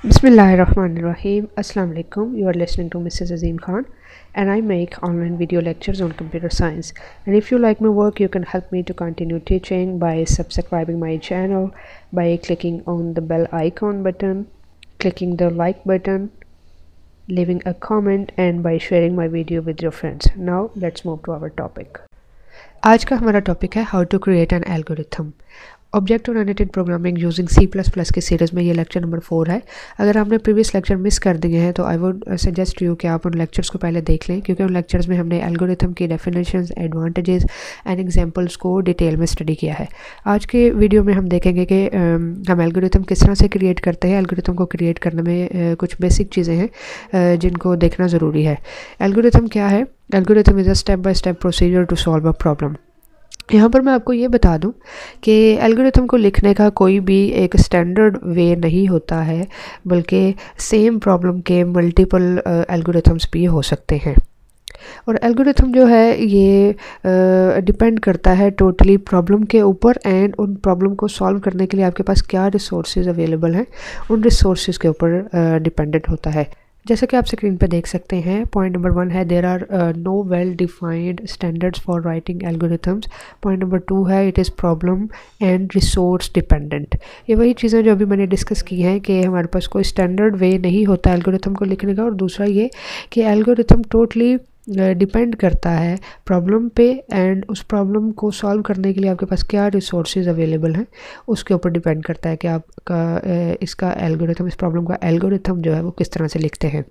Bismillahirrahmanirrahim. Assalamu alaikum. You are listening to Mrs. Azeem Khan, and I make online video lectures on computer science. And if you like my work, you can help me to continue teaching by subscribing my channel, by clicking on the bell icon button, clicking the like button, leaving a comment, and by sharing my video with your friends. Now let's move to our topic. आज का हमारा topic है how to create an algorithm object oriented programming using C++ की series में ये lecture number 4 है। अगर आपने प्रीवियस लेक्चर मिस कर दिए हैं तो आई वुड सजेस्ट यू कि आप उन लेक्चर्स को पहले देख लें, क्योंकि उन लेक्चर्स में हमने एल्गोरिथम की डेफिनेशंस, एडवांटेजेस एंड एग्जांपल्स को डिटेल में स्टडी किया है। आज के वीडियो में हम देखेंगे कि हम एल्गोरिथम किस तरह से क्रिएट करते हैं। एल्गोरिथम को क्रिएट करने में कुछ बेसिक चीज़ें हैं जिनको देखना ज़रूरी है। एल्गोरिथम क्या है? Algorithm is a step by step procedure to solve a problem. यहाँ पर मैं आपको ये बता दूं कि एल्गोरिथम को लिखने का कोई भी एक स्टैंडर्ड वे नहीं होता है, बल्कि सेम प्रॉब्लम के मल्टीपल एल्गोरिथम्स भी हो सकते हैं। और एल्गोरिथम जो है ये डिपेंड करता है टोटली प्रॉब्लम के ऊपर एंड उन प्रॉब्लम को सॉल्व करने के लिए आपके पास क्या रिसोर्सेज अवेलेबल हैं, उन रिसोर्सेज के ऊपर डिपेंडेंट होता है। जैसा कि आप स्क्रीन पे देख सकते हैं, पॉइंट नंबर 1 है there are no well defined standards for writing algorithms. Point number 2 है it is problem and resource dependent. ये वही चीज़ें जो अभी मैंने डिस्कस की हैं कि हमारे पास कोई स्टैंडर्ड वे नहीं होता एल्गोरिथम को लिखने का, और दूसरा ये कि एल्गोरिथम टोटली डिपेंड करता है प्रॉब्लम पे एंड उस प्रॉब्लम को सॉल्व करने के लिए आपके पास क्या रिसोर्सेज अवेलेबल हैं उसके ऊपर डिपेंड करता है कि आपका इसका एल्गोरिथम, इस प्रॉब्लम का एल्गोरिथम जो है वो किस तरह से लिखते हैं।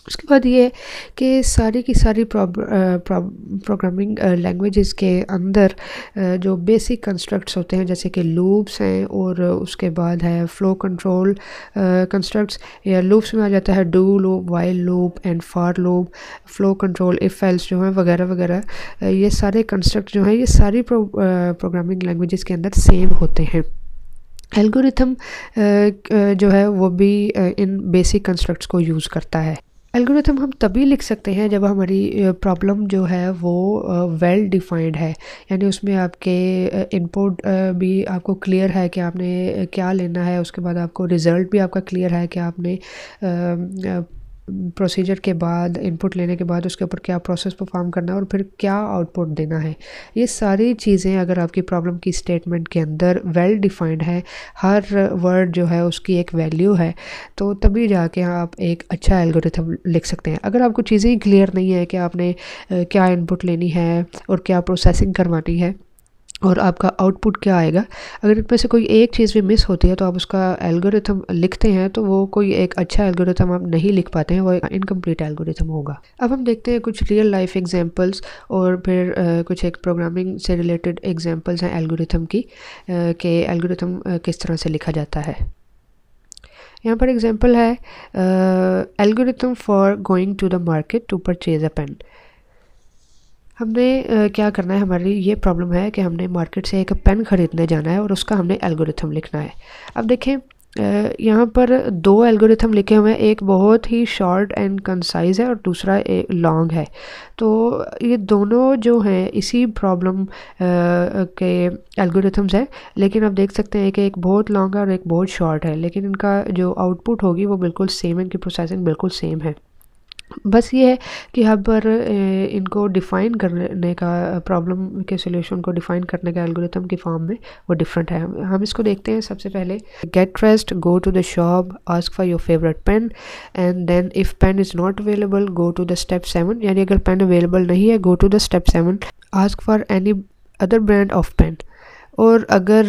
उसके बाद ये कि सारी की सारी प्रोग्रामिंग लैंग्वेजेस के अंदर जो बेसिक कंस्ट्रक्ट्स होते हैं, जैसे कि लूप्स हैं और उसके बाद है फ्लो कंट्रोल कंस्ट्रक्ट्स, या लूप्स में आ जाता है do loop, while loop and for loop, flow control, if else जो हैं वगैरह वगैरह। ये सारे कंस्ट्रक्ट जो हैं ये सारी प्रोग्रामिंग लैंग्वेजेस के अंदर सेम होते हैं। एल्गोरिथम जो है वो भी इन बेसिक कंस्ट्रक्ट्स को यूज़ करता है। एल्गोरिथम हम तभी लिख सकते हैं जब हमारी प्रॉब्लम जो है वो वेल डिफाइंड है, यानी उसमें आपके इनपुट भी आपको क्लियर है कि आपने क्या लेना है, उसके बाद आपको रिज़ल्ट भी आपका क्लियर है कि आपने प्रोसीजर के बाद, इनपुट लेने के बाद उसके ऊपर क्या प्रोसेस परफॉर्म करना है और फिर क्या आउटपुट देना है। ये सारी चीज़ें अगर आपकी प्रॉब्लम की स्टेटमेंट के अंदर वेल डिफाइंड है, हर वर्ड जो है उसकी एक वैल्यू है, तो तभी जाके आप एक अच्छा एल्गोरिथम लिख सकते हैं। अगर आपको चीज़ें ही क्लियर नहीं है कि आपने क्या इनपुट लेनी है और क्या प्रोसेसिंग करवानी है और आपका आउटपुट क्या आएगा, अगर इनमें से कोई एक चीज़ भी मिस होती है तो आप उसका एल्गोरिथम लिखते हैं तो वो कोई एक अच्छा एल्गोरिथम आप नहीं लिख पाते हैं, वो एक इनकम्प्लीट एल्गोरिथम होगा। अब हम देखते हैं कुछ रियल लाइफ एग्जांपल्स और फिर कुछ एक प्रोग्रामिंग से रिलेटेड एग्जांपल्स हैं एल्गोरिथम की, कि एल्गोरिथम किस तरह से लिखा जाता है। यहाँ पर एग्जांपल है algorithm for going to the market to purchase a pen. हमने क्या करना है, हमारी ये प्रॉब्लम है कि हमने मार्केट से एक पेन ख़रीदने जाना है और उसका हमने एल्गोरिथम लिखना है। अब देखें यहाँ पर 2 एल्गोरिथम लिखे हुए हैं, एक बहुत ही शॉर्ट एंड कंसाइज है और दूसरा एक लॉन्ग है। तो ये दोनों जो हैं इसी प्रॉब्लम के एल्गोरिथम्स हैं, लेकिन आप देख सकते हैं कि एक बहुत लॉन्ग है और एक बहुत शॉर्ट है, लेकिन इनका जो आउटपुट होगी वो बिल्कुल सेम है, इनकी प्रोसेसिंग बिल्कुल सेम है। बस ये है कि यहाँ पर इनको डिफ़ाइन करने का, प्रॉब्लम के सोल्यूशन को डिफ़ाइन करने का एल्गोरिथम की फॉर्म में वो डिफरेंट है। हम इसको देखते हैं। सबसे पहले get dressed, go to the shop, ask for your favourite pen and then if pen is not available go to the step 7, यानी अगर पेन अवेलेबल नहीं है go to the step 7, ask for any other brand of pen, और अगर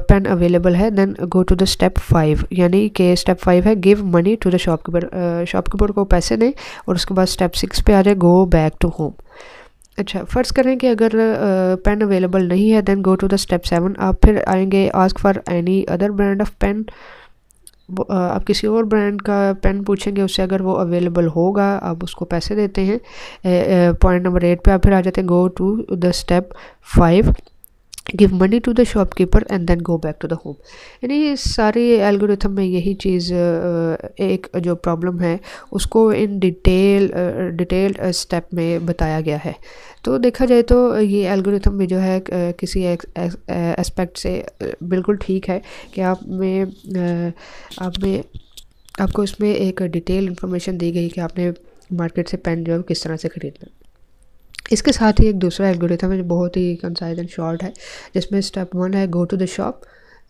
pen available है then go to the step 5, यानी कि step 5 है give money to the shopkeeper, shopkeeper को पैसे दें, और उसके बाद स्टेप 6 पे आ जाए गो बैक टू होम। अच्छा, फ़र्ज़ करें कि अगर पेन अवेलेबल नहीं है then go to the step 7, आप फिर आएंगे ask for any other brand of pen, आप किसी और ब्रांड का पेन पूछेंगे उससे, अगर वो अवेलेबल होगा आप उसको पैसे देते हैं। पॉइंट नंबर 8 पे आप फिर आ जाते हैं go to the step 5, give money to the shopkeeper and then go back to the home. यानी सारी एल्गोरिथम में यही चीज़, एक जो प्रॉब्लम है उसको इन डिटेल्ड स्टेप में बताया गया है। तो देखा जाए तो ये एल्गोरिथम भी जो है किसी एस्पेक्ट से बिल्कुल ठीक है कि आप में आपको इसमें एक डिटेल इन्फॉर्मेशन दी गई कि आपने मार्केट से पेन जो है किस तरह से ख़रीदना। इसके साथ ही एक दूसरा एल्गोरिथम है जो बहुत ही कंसाइज एंड शॉर्ट है, जिसमें स्टेप 1 है go to the shop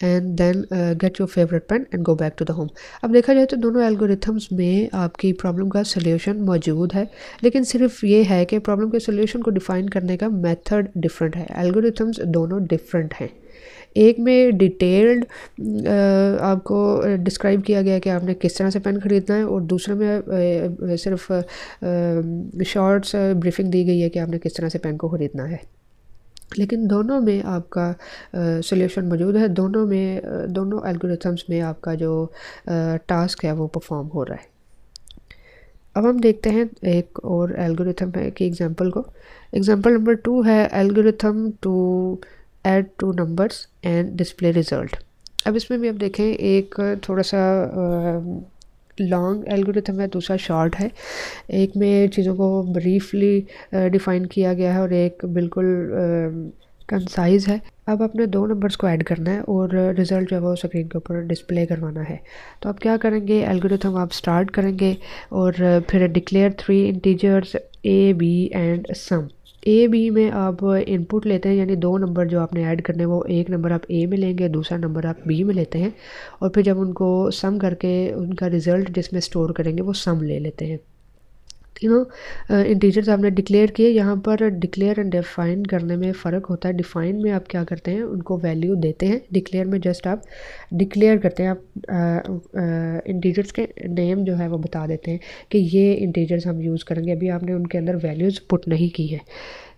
and then get your favourite pen and go back to the home. अब देखा जाए तो दोनों एल्गोरिथम्स में आपकी प्रॉब्लम का सल्यूशन मौजूद है, लेकिन सिर्फ ये है कि प्रॉब्लम के सल्यूशन को डिफ़ाइन करने का मेथड डिफरेंट है। एल्गोरिथम्स दोनों डिफरेंट हैं। एक में डिटेल्ड आपको डिस्क्राइब किया गया कि आपने किस तरह से पेन ख़रीदना है, और दूसरे में सिर्फ शॉर्ट्स ब्रीफिंग दी गई है कि आपने किस तरह से पेन को ख़रीदना है। लेकिन दोनों में आपका सॉल्यूशन मौजूद है। दोनों एल्गोरिथम्स में आपका जो टास्क है वो परफॉर्म हो रहा है। अब हम देखते हैं एक और एल्गोरिथम है कि एग्जांपल को। एग्जांपल नंबर 2 है algorithm to add 2 numbers and display result. अब इसमें भी आप देखें, एक थोड़ा सा लॉन्ग एल्गोरिथम है, दूसरा शॉर्ट है। एक में चीज़ों को ब्रीफली डिफ़ाइन किया गया है और एक बिल्कुल कंसाइज है। अब आपने 2 नंबर्स को ऐड करना है और रिज़ल्ट जो है वो स्क्रीन के ऊपर डिस्प्ले करवाना है। तो आप क्या करेंगे, एल्गोरिथम आप स्टार्ट करेंगे और फिर declare 3 integers A B and sum. A B में आप इनपुट लेते हैं, यानी 2 नंबर जो आपने ऐड करने वो एक नंबर आप ए में लेंगे, दूसरा नंबर आप बी में लेते हैं, और फिर जब उनको सम करके उनका रिज़ल्ट जिसमें स्टोर करेंगे वो सम ले लेते हैं। तीनों इंटीजर्स आपने डिक्लेयर किए। यहाँ पर डिक्लेयर एंड डिफ़ाइन करने में फ़र्क होता है। डिफ़ाइन में आप क्या करते हैं, उनको वैल्यू देते हैं। डिक्लेयर में जस्ट आप डिक्लेयर करते हैं, आप इंटीजर्स के नेम जो है वो बता देते हैं कि ये इंटीजर्स हम यूज़ करेंगे। अभी आपने उनके अंदर वैल्यूज़ पुट नहीं की है।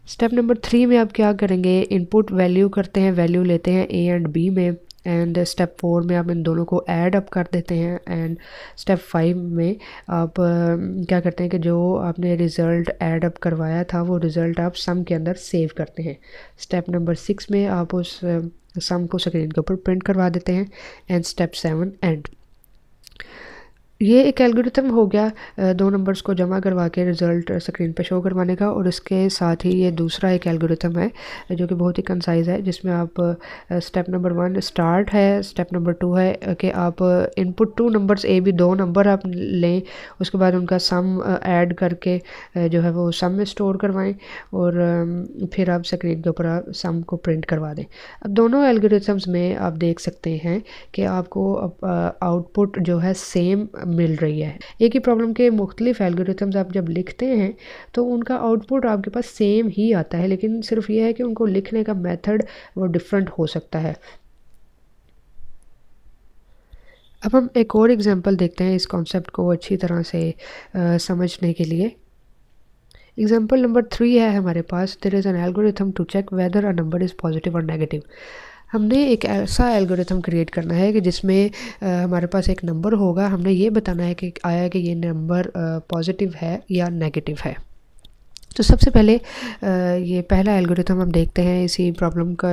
स्टेप नंबर 3 में आप क्या करेंगे, इनपुट वैल्यू करते हैं, वैल्यू लेते हैं ए एंड बी में, एंड स्टेप 4 में आप इन दोनों को ऐड अप कर देते हैं, एंड स्टेप 5 में आप क्या करते हैं कि जो आपने रिज़ल्ट ऐड अप करवाया था वो रिज़ल्ट आप सम के अंदर सेव करते हैं। स्टेप नंबर 6 में आप उस सम को स्क्रीन के ऊपर प्रिंट करवा देते हैं, एंड स्टेप 7 एंड। ये एक एल्गोरिथम हो गया 2 नंबर्स को जमा करवा के रिज़ल्ट स्क्रीन पे शो करवाने का, और इसके साथ ही ये दूसरा एक एल्गोरिथम है जो कि बहुत ही कंसाइज है, जिसमें आप स्टेप नंबर 1 स्टार्ट है, स्टेप नंबर 2 है कि आप input 2 numbers A B 2 number आप लें, उसके बाद उनका सम ऐड करके जो है वो सम में स्टोर करवाएं, और फिर आप स्क्रीन के ऊपर सम को प्रिंट करवा दें। अब दोनों एल्गोरिथम्स में आप देख सकते हैं कि आपको आउटपुट जो है सेम मिल रही है। एक ही प्रॉब्लम के मुख्तलिफ एल्गोरिथम्स आप जब लिखते हैं तो उनका आउटपुट आपके पास सेम ही आता है, लेकिन सिर्फ ये है कि उनको लिखने का मेथड वो डिफरेंट हो सकता है। अब हम एक और एग्जांपल देखते हैं इस कॉन्सेप्ट को अच्छी तरह से समझने के लिए। एग्जाम्पल नंबर 3 है हमारे पास, there is an algorithm to check whether a number is positive or negative. हमने एक ऐसा एल्गोरिथम क्रिएट करना है कि जिसमें हमारे पास एक नंबर होगा, हमने ये बताना है कि आया कि ये नंबर पॉजिटिव है या नेगेटिव है। तो सबसे पहले ये पहला एल्गोरिथम हम देखते हैं इसी प्रॉब्लम का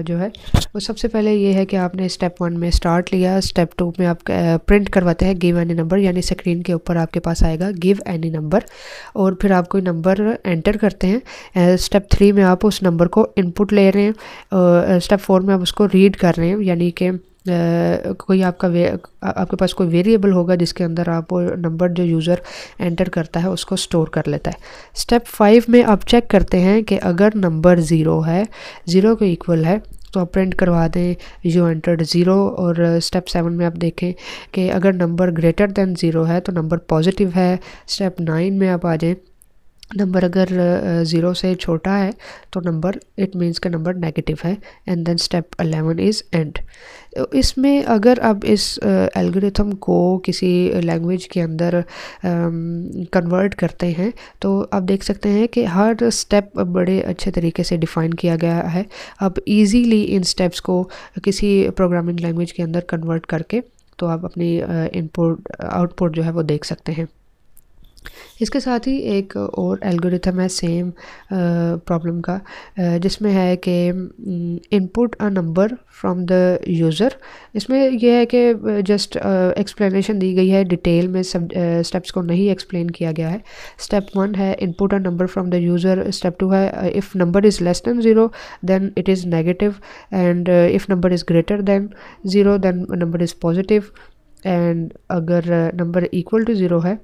जो है वो सबसे पहले ये है कि आपने स्टेप 1 में स्टार्ट लिया, स्टेप 2 में आप प्रिंट करवाते हैं गिव एनी नंबर, यानी स्क्रीन के ऊपर आपके पास आएगा गिव एनी नंबर, और फिर आप कोई नंबर एंटर करते हैं। स्टेप 3 में आप उस नंबर को इनपुट ले रहे हैं, स्टेप 4 में आप उसको रीड कर रहे हैं, यानी कि कोई आपके पास कोई वेरिएबल होगा जिसके अंदर आप वो नंबर जो यूज़र एंटर करता है उसको स्टोर कर लेता है। स्टेप 5 में आप चेक करते हैं कि अगर नंबर 0 है, 0 के इक्वल है, तो आप प्रिंट करवा दें यू एंटर्ड 0। और स्टेप 7 में आप देखें कि अगर नंबर ग्रेटर दैन 0 है तो नंबर पॉजिटिव है। स्टेप 9 में आप आ जाएँ, नंबर अगर 0 से छोटा है तो नंबर इट मीन्स का नंबर नेगेटिव है, and then step 11 is end. इसमें अगर आप इस एल्गोरिथम को किसी लैंग्वेज के अंदर कन्वर्ट करते हैं तो आप देख सकते हैं कि हर स्टेप बड़े अच्छे तरीके से डिफ़ाइन किया गया है। आप इजीली इन स्टेप्स को किसी प्रोग्रामिंग लैंग्वेज के अंदर कन्वर्ट करके तो आप अपनी इनपुट आउटपुट जो है वो देख सकते हैं। इसके साथ ही एक और एल्गोरिथम है सेम प्रॉब्लम का, जिसमें है कि input a number from the user. इसमें यह है कि जस्ट एक्सप्लेनेशन दी गई है, डिटेल में सब स्टेप्स को नहीं एक्सप्लेन किया गया है। स्टेप 1 है input a number from the user, step 2 है if number is less than 0 then it is negative, and if number is greater than 0 then number is positive. And अगर नंबर इक्वल टू 0 है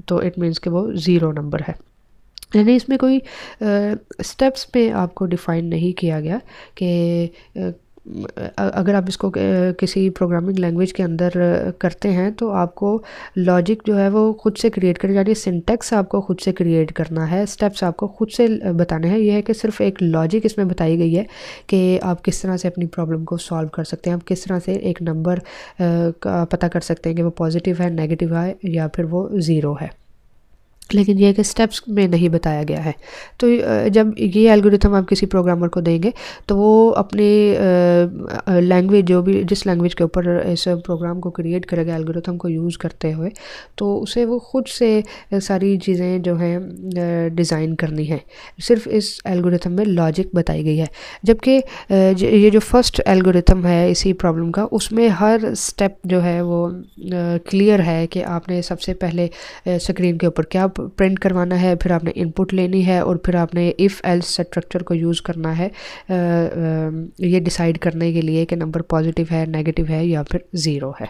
तो it means कि वो zero number है। यानी इसमें कोई स्टेप्स पे आपको डिफ़ाइन नहीं किया गया कि अगर आप इसको किसी प्रोग्रामिंग लैंग्वेज के अंदर करते हैं तो आपको लॉजिक जो है वो खुद से क्रिएट करना, यानी सिंटैक्स आपको खुद से क्रिएट करना है, स्टेप्स आपको खुद से बताने हैं। यह है कि सिर्फ एक लॉजिक इसमें बताई गई है कि आप किस तरह से अपनी प्रॉब्लम को सॉल्व कर सकते हैं, आप किस तरह से एक नंबर का पता कर सकते हैं कि वो पॉजिटिव है, नेगेटिव है या फिर वो ज़ीरो है, लेकिन ये है कि स्टेप्स में नहीं बताया गया है। तो जब ये एल्गोरिथम आप किसी प्रोग्रामर को देंगे तो वो अपने लैंग्वेज, जो भी जिस लैंग्वेज के ऊपर इस प्रोग्राम को क्रिएट करेगा एल्गोरिथम को यूज़ करते हुए, तो उसे वो खुद से सारी चीज़ें जो हैं डिज़ाइन करनी है। सिर्फ इस एल्गोरिथम में लॉजिक बताई गई है, जबकि ये जो फर्स्ट एल्गोरिथम है इसी प्रॉब्लम का, उसमें हर स्टेप जो है वो क्लियर है कि आपने सबसे पहले स्क्रीन के ऊपर क्या प्रिंट करवाना है, फिर आपने इनपुट लेनी है और फिर आपने इफ़ एल्स स्ट्रक्चर को यूज़ करना है ये डिसाइड करने के लिए कि नंबर पॉजिटिव है, नेगेटिव है या फिर ज़ीरो है।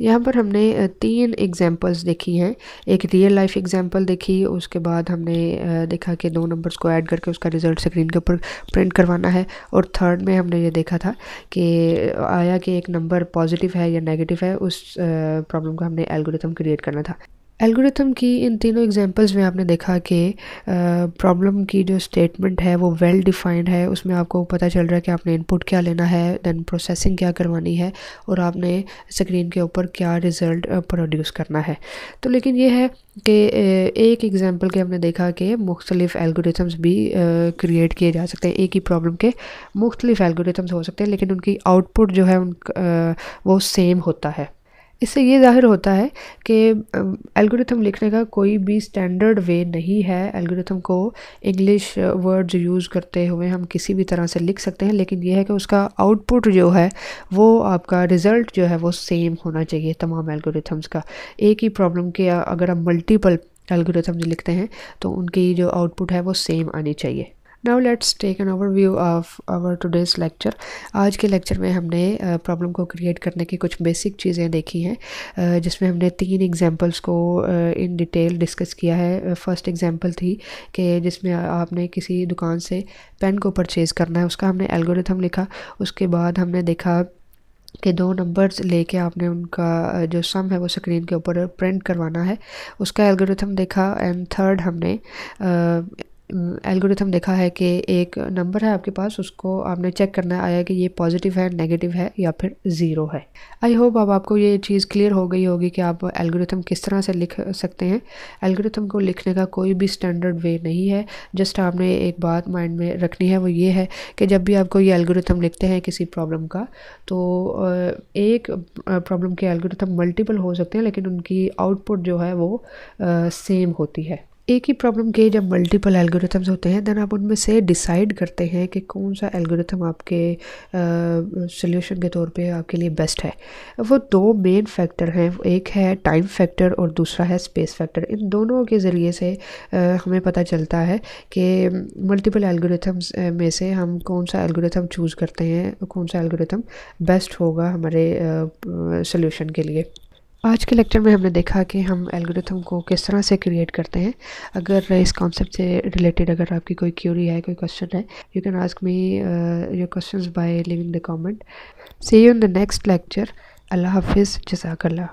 यहाँ पर हमने 3 एग्जांपल्स देखी हैं। एक रियल लाइफ एग्जांपल देखी, उसके बाद हमने देखा कि 2 नंबर्स को ऐड करके उसका रिज़ल्ट स्क्रीन के ऊपर प्रिंट करवाना है, और थर्ड में हमने ये देखा था कि आया कि एक नंबर पॉजिटिव है या नेगेटिव है, उस प्रॉब्लम का हमने एल्गोरिथम क्रिएट करना था। एल्गोरिथम की इन तीनों एग्जांपल्स में आपने देखा कि प्रॉब्लम की जो स्टेटमेंट है वो वेल डिफाइंड है, उसमें आपको पता चल रहा है कि आपने इनपुट क्या लेना है, देन प्रोसेसिंग क्या करवानी है, और आपने स्क्रीन के ऊपर क्या रिज़ल्ट प्रोड्यूस करना है। तो लेकिन ये है कि एक एग्जांपल के हमने देखा कि मुख्तलिफ एल्गोरिथम्स भी क्रिएट किए जा सकते हैं। एक ही प्रॉब्लम के मुख्तलिफ एल्गोरिथम्स हो सकते हैं, लेकिन उनकी आउटपुट जो है वो सेम होता है। इससे ये ज़ाहिर होता है कि एल्गोरिथम लिखने का कोई भी स्टैंडर्ड वे नहीं है। एल्गोरिथम को इंग्लिश वर्ड्स यूज़ करते हुए हम किसी भी तरह से लिख सकते हैं, लेकिन यह है कि उसका आउटपुट जो है वो, आपका रिज़ल्ट जो है वो सेम होना चाहिए तमाम एल्गोरिथम्स का। एक ही प्रॉब्लम के अगर हम मल्टीपल एल्गोरिथम्स लिखते हैं तो उनकी जो आउटपुट है वो सेम आनी चाहिए। Now let's take an overview of our today's lecture. आज के लेक्चर में हमने प्रॉब्लम को क्रिएट करने की कुछ बेसिक चीज़ें देखी हैं, जिसमें हमने 3 एग्जांपल्स को इन डिटेल डिस्कस किया है। फर्स्ट एग्जांपल थी कि जिसमें आपने किसी दुकान से पेन को परचेज़ करना है, उसका हमने एल्गोरिथम लिखा। उसके बाद हमने देखा कि 2 नंबर्स लेके आपने उनका जो सम है वो स्क्रीन के ऊपर प्रिंट करवाना है, उसका एल्गोरिथम देखा। एंड थर्ड हमने एल्गोरिथम देखा है कि एक नंबर है आपके पास, उसको आपने चेक करना आया कि ये पॉजिटिव है, नेगेटिव है या फिर ज़ीरो है। आई होप अब आपको ये चीज़ क्लियर हो गई होगी कि आप एल्गोरिथम किस तरह से लिख सकते हैं। एल्गोरिथम को लिखने का कोई भी स्टैंडर्ड वे नहीं है। जस्ट आपने एक बात माइंड में रखनी है, वो ये है कि जब भी आप कोई एल्गोरिथम लिखते हैं किसी प्रॉब्लम का, तो एक प्रॉब्लम के एल्गोरिथम मल्टीपल हो सकते हैं, लेकिन उनकी आउटपुट जो है वो सेम होती है। एक ही प्रॉब्लम के जब मल्टीपल एल्गोरिथम्स होते हैं, देन आप उनमें से डिसाइड करते हैं कि कौन सा एल्गोरिथम आपके सॉल्यूशन के तौर पे आपके लिए बेस्ट है। वो 2 मेन फैक्टर हैं, एक है टाइम फैक्टर और दूसरा है स्पेस फैक्टर। इन दोनों के ज़रिए से हमें पता चलता है कि मल्टीपल एल्गोरिथम्स में से हम कौन सा एल्गोरिथम चूज़ करते हैं, कौन सा एल्गोरिथम बेस्ट होगा हमारे सॉल्यूशन के लिए। आज के लेक्चर में हमने देखा कि हम एल्गोरिथम को किस तरह से क्रिएट करते हैं। अगर इस कॉन्सेप्ट से रिलेटेड अगर आपकी कोई क्यूरी है, कोई क्वेश्चन है, you can ask me your questions by leaving the comment. See you in the next lecture. अल्लाह हाफिज़, जज़ाकल्लाह।